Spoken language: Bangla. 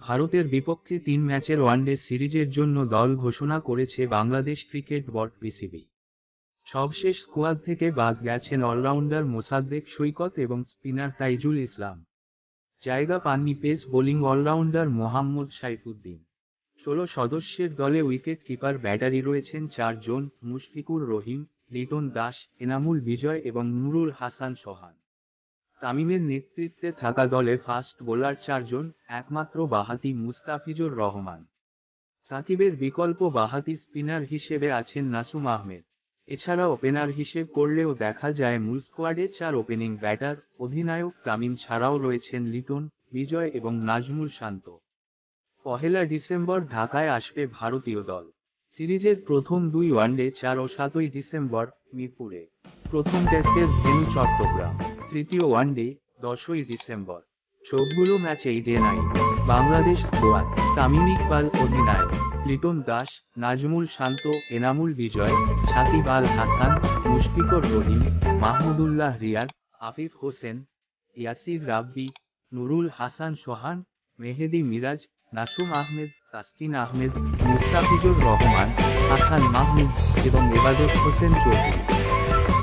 ভারতের বিপক্ষে 3 ম্যাচের ওয়ানডে সিরিজের জন্য দল ঘোষণা করেছে বাংলাদেশ ক্রিকেট বোর্ড বিসিবি। সবশেষ স্কোয়াড থেকে বাদ গেছেন অলরাউন্ডার মোসাদ্দেক সৈকত এবং স্পিনার তাইজুল ইসলাম। জায়গা পাননি pace bowling allrounder Mohammad Saifuddin. 16 সদস্যের দলে উইকেট কিপার ব্যাটারি রয়েছেন 4 জন: মুশফিকুর রহিম, লিটন দাস, এনামুল বিজয় এবং নুরুল হাসান সোহান। তামিমের নেতৃত্বে থাকা দলে ফাস্ট বোলার 4 জন, একমাত্র বাঁহাতি মুস্তাফিজুর রহমান। সাকিবের বিকল্প বাঁহাতি স্পিনার হিসেবে আছেন নাসুম আহমেদ। এছাড়া ওপেনার হিসেব করলেও দেখা যায় মূল স্কোয়াডে 4 ওপেনিং ব্যাটার, অধিনায়ক তামিম ছাড়াও রয়েছেন লিটন, বিজয় এবং নাজমুল শান্ত। 1 ডিসেম্বর ঢাকায় আসবে ভারতীয় দল। সিরিজের প্রথম 2 ওয়ানডে 4 ও 7 ডিসেম্বর মিরপুরে। প্রথম টেস্টের ভেন্যু চট্টগ্রাম। তৃতীয় ওয়ানডে 10 ডিসেম্বর। সবগুলো ম্যাচ এই day night. Bangladesh squad: Tamim Iqbal অধিনায়ক, লিটন দাস, নাজমুল শান্ত, এনামুল বিজয়, সাকিব আল হাসান, মুশফিকুর রহিম, মাহমুদুল্লাহ রিয়াদ, আফিফ হোসেন, ইয়াসির রাব্বি, নুরুল হাসান সোহান, মেহেদী মিরাজ, নাসুম আহমেদ, তাসকিন আহমেদ, মুস্তাফিজুর রহমান, হাসান মাহমুদ এবং ইবাদত হোসেন চৌধুরী।